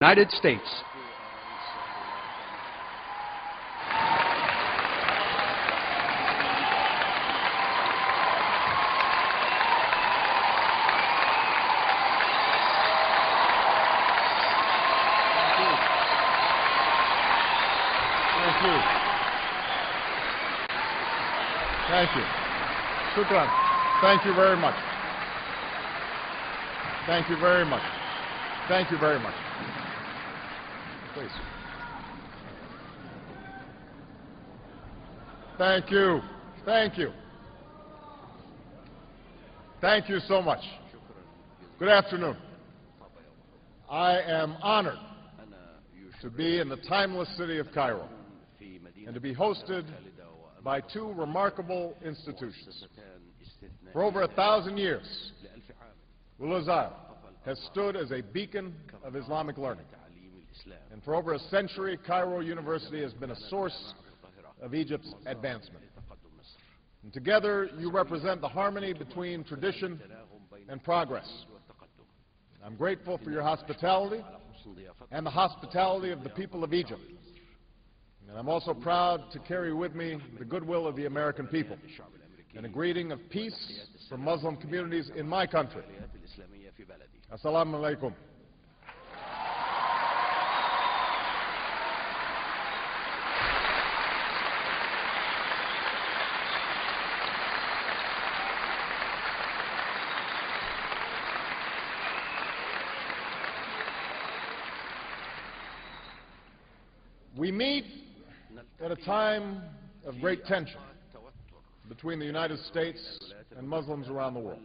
United States. Thank you. Shukran. Thank you very much. Thank you very much. Thank you very much. Please. Thank you. Thank you. Thank you so much. Good afternoon. I am honored to be in the timeless city of Cairo and to be hosted by two remarkable institutions. For over 1,000 years, Al-Azhar has stood as a beacon of Islamic learning. And for over a century, Cairo University has been a source of Egypt's advancement. And together, you represent the harmony between tradition and progress. I'm grateful for your hospitality and the hospitality of the people of Egypt. And I'm also proud to carry with me the goodwill of the American people and a greeting of peace from Muslim communities in my country. Assalamu alaikum. We meet at a time of great tension between the United States and Muslims around the world.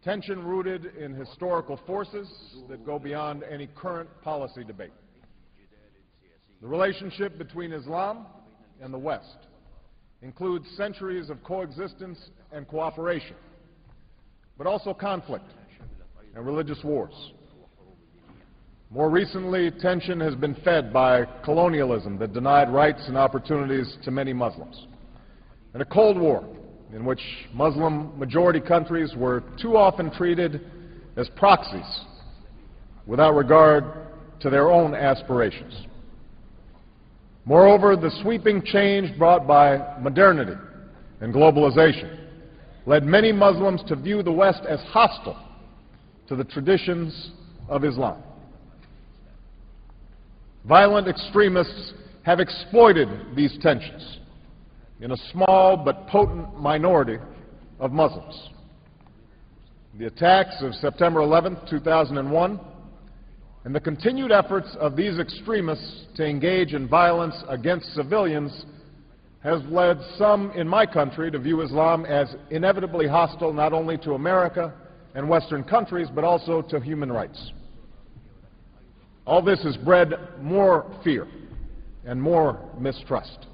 Tension rooted in historical forces that go beyond any current policy debate. The relationship between Islam and the West includes centuries of coexistence and cooperation, but also conflict and religious wars. More recently, tension has been fed by colonialism that denied rights and opportunities to many Muslims, and a Cold War in which Muslim-majority countries were too often treated as proxies without regard to their own aspirations. Moreover, the sweeping change brought by modernity and globalization led many Muslims to view the West as hostile to the traditions of Islam. Violent extremists have exploited these tensions in a small but potent minority of Muslims. The attacks of September 11th, 2001, and the continued efforts of these extremists to engage in violence against civilians has led some in my country to view Islam as inevitably hostile not only to America and Western countries, but also to human rights. All this has bred more fear and more mistrust.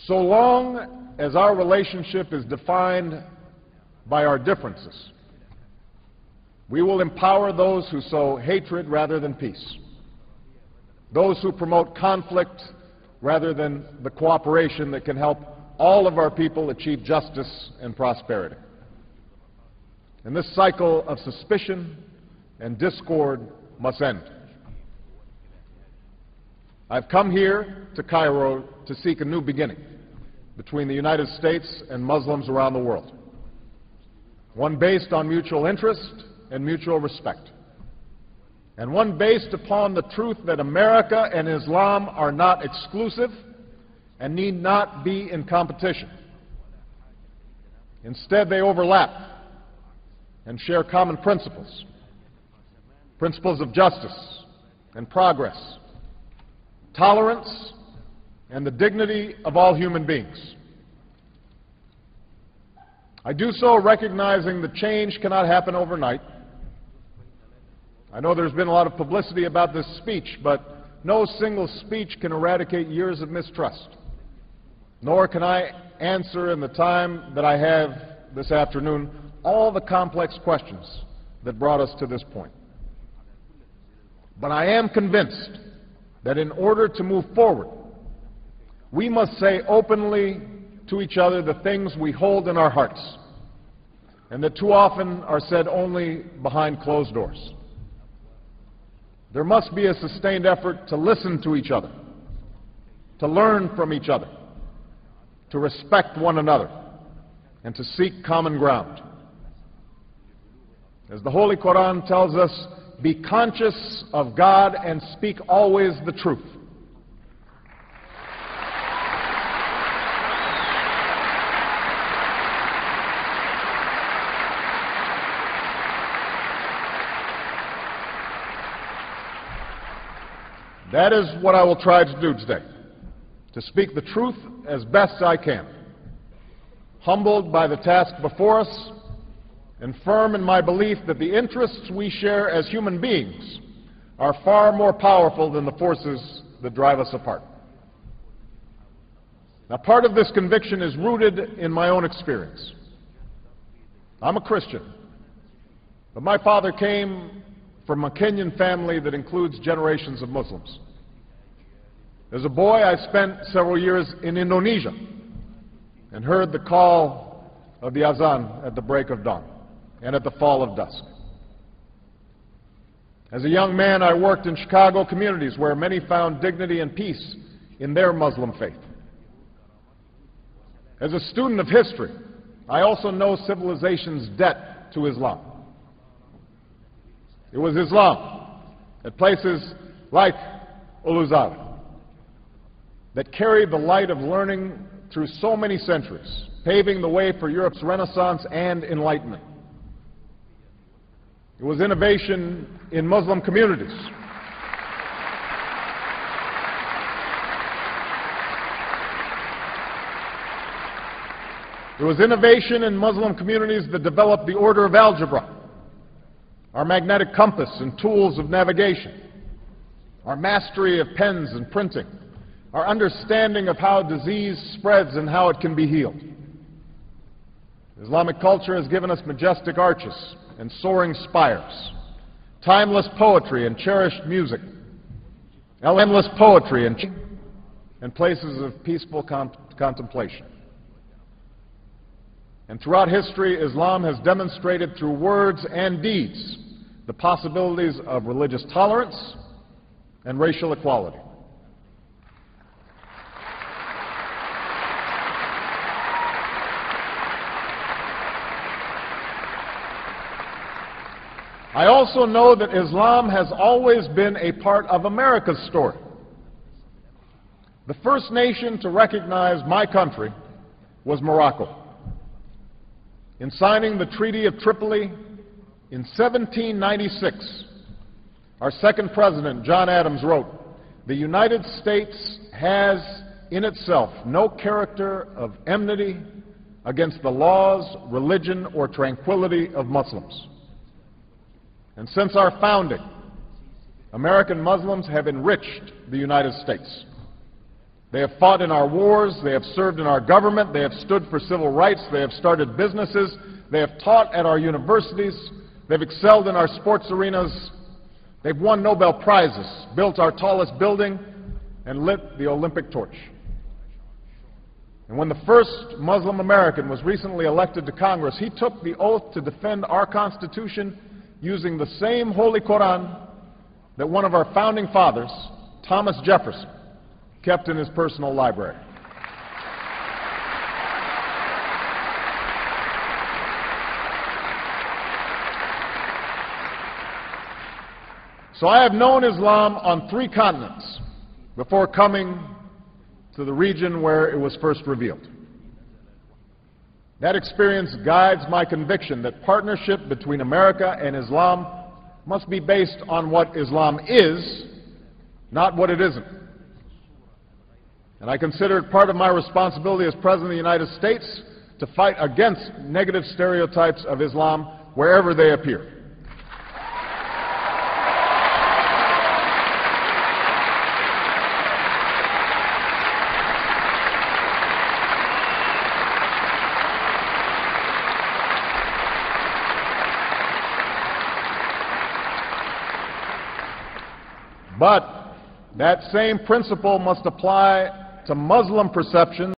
So long as our relationship is defined by our differences, we will empower those who sow hatred rather than peace, those who promote conflict rather than the cooperation that can help all of our people achieve justice and prosperity. And this cycle of suspicion and discord must end. I've come here to Cairo to seek a new beginning between the United States and Muslims around the world, one based on mutual interest and mutual respect, and one based upon the truth that America and Islam are not exclusive and need not be in competition. Instead, they overlap and share common principles. Principles of justice and progress, tolerance, and the dignity of all human beings. I do so recognizing that change cannot happen overnight. I know there's been a lot of publicity about this speech, but no single speech can eradicate years of mistrust. Nor can I answer in the time that I have this afternoon all the complex questions that brought us to this point. But I am convinced that in order to move forward, we must say openly to each other the things we hold in our hearts and that too often are said only behind closed doors. There must be a sustained effort to listen to each other, to learn from each other, to respect one another, and to seek common ground. As the Holy Quran tells us, be conscious of God and speak always the truth. That is what I will try to do today, to speak the truth as best I can, humbled by the task before us, and firm in my belief that the interests we share as human beings are far more powerful than the forces that drive us apart. Now, part of this conviction is rooted in my own experience. I'm a Christian, but my father came from a Kenyan family that includes generations of Muslims. As a boy, I spent several years in Indonesia and heard the call of the azan at the break of dawn and at the fall of dusk. As a young man, I worked in Chicago communities where many found dignity and peace in their Muslim faith. As a student of history, I also know civilization's debt to Islam. It was Islam at places like Uluzar that carried the light of learning through so many centuries, paving the way for Europe's Renaissance and Enlightenment. It was innovation in Muslim communities. It was innovation in Muslim communities that developed the order of algebra, our magnetic compass and tools of navigation, our mastery of pens and printing, our understanding of how disease spreads and how it can be healed. Islamic culture has given us majestic arches and soaring spires, timeless poetry and cherished music, endless poetry and places of peaceful contemplation. And throughout history, Islam has demonstrated through words and deeds the possibilities of religious tolerance and racial equality. I also know that Islam has always been a part of America's story. The first nation to recognize my country was Morocco. In signing the Treaty of Tripoli in 1796, our second president, John Adams, wrote, "The United States has in itself no character of enmity against the laws, religion, or tranquility of Muslims." And since our founding, American Muslims have enriched the United States. They have fought in our wars, they have served in our government, they have stood for civil rights, they have started businesses, they have taught at our universities, they've excelled in our sports arenas, they've won Nobel Prizes, built our tallest building, and lit the Olympic torch. And when the first Muslim American was recently elected to Congress, he took the oath to defend our Constitution using the same Holy Quran that one of our founding fathers, Thomas Jefferson, kept in his personal library. So I have known Islam on 3 continents before coming to the region where it was first revealed. That experience guides my conviction that partnership between America and Islam must be based on what Islam is, not what it isn't. And I consider it part of my responsibility as President of the United States to fight against negative stereotypes of Islam wherever they appear. But that same principle must apply to Muslim perceptions